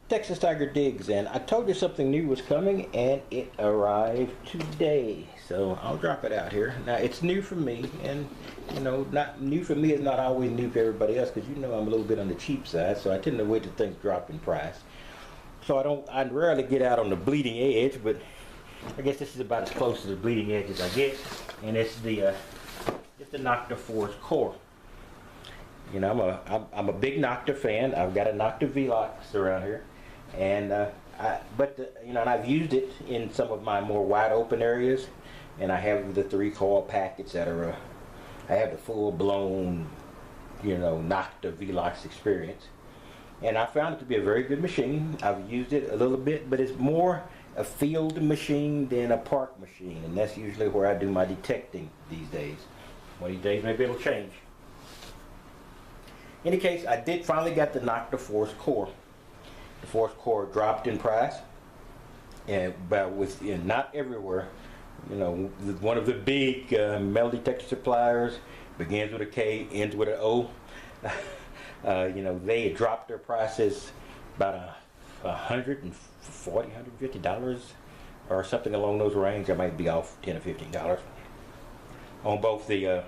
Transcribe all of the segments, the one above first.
Texas Tiger Digs, and I told you something new was coming, and it arrived today. So I'll drop it out here. Now it's new for me, and you know, not new for me is not always new for everybody else, because you know I'm a little bit on the cheap side, so I tend to wait till things drop in price. So I rarely get out on the bleeding edge, but I guess this is about as close to the bleeding edge as I get, and it's the Nokta Fors Core. You know, I'm a big Nokta fan. I've got a Nokta Velox around here, and you know, and I've used it in some of my more wide open areas, and I have the 3-coil pack, etc. I have the full blown, you know, Nokta Velox experience, and I found it to be a very good machine. I've used it a little bit, but it's more a field machine than a park machine, and that's usually where I do my detecting these days. One of these days maybe it'll change. In any case, I did finally get the Nokta Fors Core. The Fors Core dropped in price, and but not everywhere. You know, one of the big metal detector suppliers begins with a K, ends with an O. You know, they dropped their prices about $140, $150 or something along those range. I might be off $10 or $15 on both the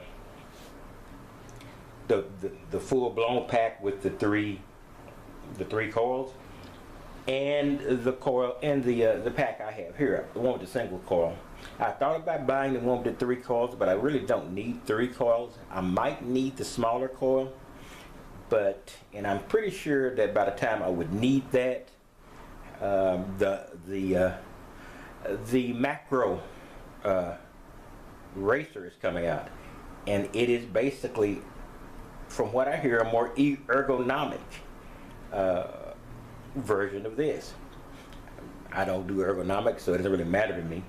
full-blown pack with the three coils, and the coil and the pack I have here, the one with the single coil. I thought about buying the one with the 3 coils, but I really don't need 3 coils. I might need the smaller coil, and I'm pretty sure that by the time I would need that, the macro racer is coming out, and it is basically, from what I hear, a more ergonomic version of this. I don't do ergonomics, so it doesn't really matter to me.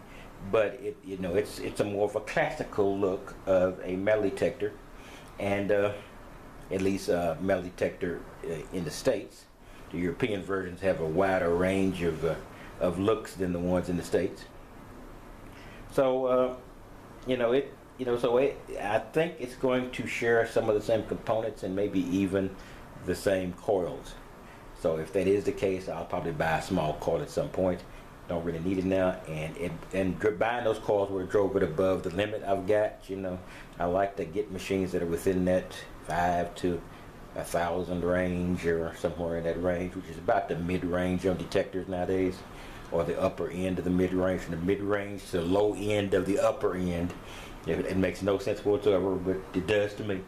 But you know, it's a more of a classical look of a metal detector, and at least metal detector in the States. The European versions have a wider range of looks than the ones in the States. So you know, I think it's going to share some of the same components and maybe even the same coils. So if that is the case, I'll probably buy a small coil at some point. Don't really need it now, and buying those coils would have drove it above the limit I've got. You know, I like to get machines that are within that 5 to 1,000 range, or somewhere in that range, which is about the mid-range of detectors nowadays, or the upper end of the mid-range. From the mid-range to the low end of the upper end. It makes no sense whatsoever, but it does to me.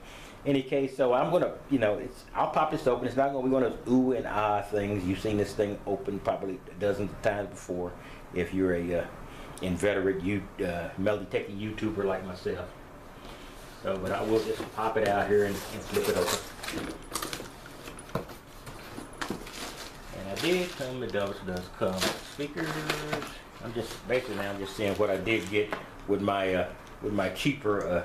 Any case, so I'm gonna, you know, I'll pop this open. It's not gonna be one of those ooh and ah things. You've seen this thing open probably dozens of times before, if you're a inveterate metal detecting YouTuber like myself. So, but I will just pop it out here and flip it open. And I did come. It does come with speakers. I'm just seeing what I did get with my cheaper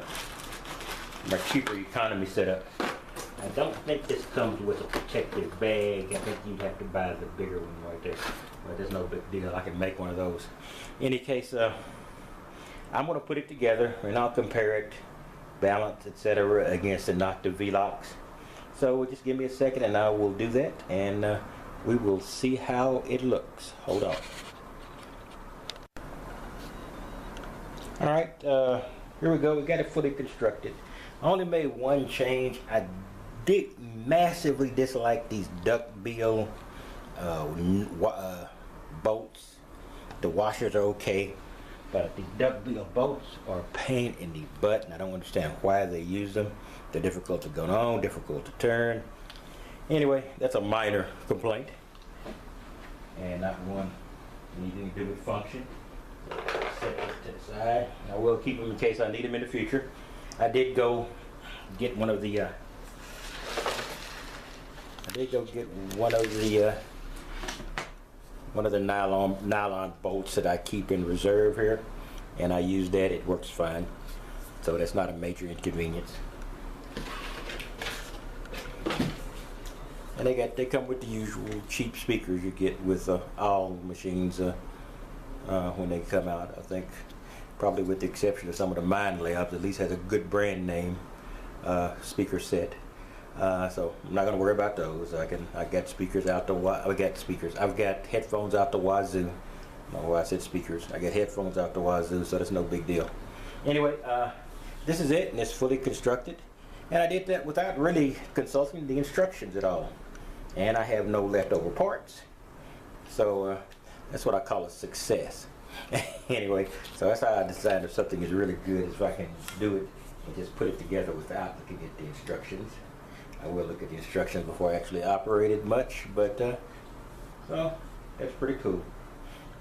economy setup. I don't think this comes with a protective bag. I think you'd have to buy the bigger one right there. But there's no big deal. I can make one of those. In any case, I'm going to put it together and I'll compare it, balance, etc., against the Nokta Velox. So just give me a second and I will do that, and we will see how it looks. Hold on. Alright, here we go. We got it fully constructed. I only made one change. I did massively dislike these duckbill bolts. The washers are okay, but these duckbill bolts are a pain in the butt, and I don't understand why they use them. They're difficult to go on, difficult to turn. Anyway, that's a minor complaint, and not one anything to do with function. Set this to the side. I will keep them in case I need them in the future. I did go get one of the nylon bolts that I keep in reserve here, and I use that. It works fine, so that's not a major inconvenience. And they come with the usual cheap speakers you get with all machines when they come out. I think probably with the exception of some of the Mind Labs, at least has a good brand name speaker set. So I'm not gonna worry about those. I got speakers out the I've got headphones out the wazoo. No, I said speakers. I got headphones out the wazoo, so that's no big deal. Anyway, this is it, and it's fully constructed. And I did that without really consulting the instructions at all. And I have no leftover parts. So that's what I call a success. Anyway, so that's how I decide if something is really good, is if I can do it and just put it together without looking at the instructions. I will look at the instructions before I actually operate it much, but so that's pretty cool.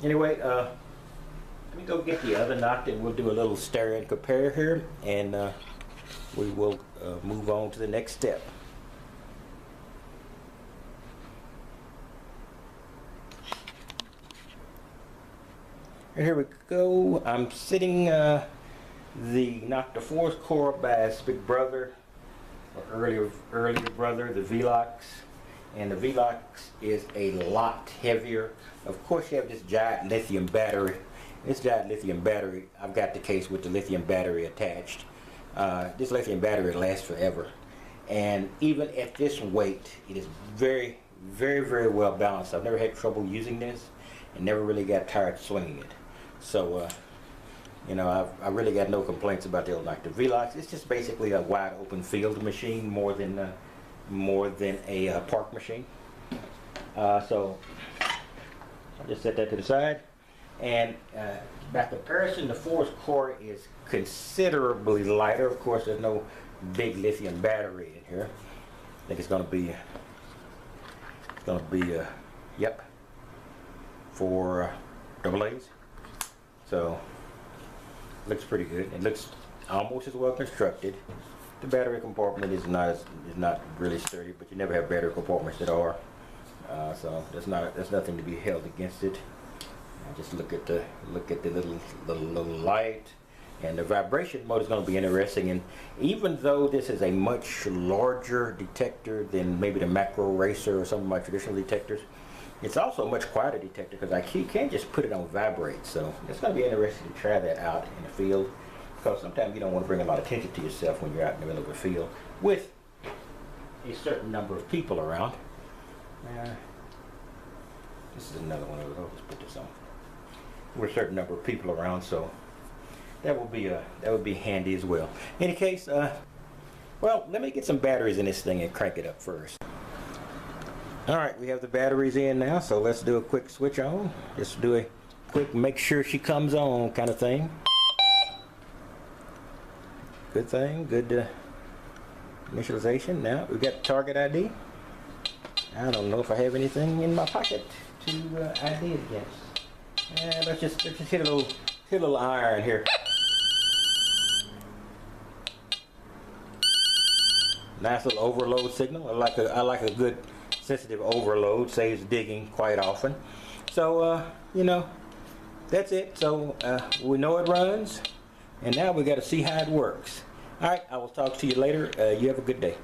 Anyway, let me go get the other Nokta and we'll do a little stare and compare here, and we will move on to the next step. And here we go. I'm sitting the Nokta Fors Core by its big brother, or earlier brother, the Velox. And the Velox is a lot heavier. Of course, you have this giant lithium battery. This giant lithium battery, I've got the case with the lithium battery attached. This lithium battery lasts forever. And even at this weight, it is very, very, very well balanced. I've never had trouble using this and never really got tired swinging it. So, you know, I really got no complaints about the old Nokta Velox. It's just basically a wide open field machine more than a park machine. So I'll just set that to the side. And by comparison, the Fors Core is considerably lighter. Of course, there's no big lithium battery in here. I think it's going to be yep, for AA's. So looks pretty good. It looks almost as well constructed. The battery compartment is not really sturdy, but you never have battery compartments that are. So there's nothing to be held against it. Just look at the little light, and the vibration mode is going to be interesting. And even though this is a much larger detector than maybe the Macro Racer or some of my traditional detectors, it's also a much quieter detector because you can't just put it on vibrate. So it's going to be interesting to try that out in the field, because sometimes you don't want to bring a lot of attention to yourself when you're out in the middle of a field with a certain number of people around. This is another one of those. I'll just put this on. With a certain number of people around, so that would be handy as well. In any case, well, let me get some batteries in this thing and crank it up first. All right, we have the batteries in now, so let's do a quick switch on. Just do a quick make sure she comes on kind of thing. Good thing, good initialization. Now we've got target ID. I don't know if I have anything in my pocket to ID it against. Let's just hit a little iron here. Nice little overload signal. I like a good sensitive overload. Saves digging quite often. So you know, that's it. So we know it runs, and now we got to see how it works. All right, I will talk to you later. You have a good day.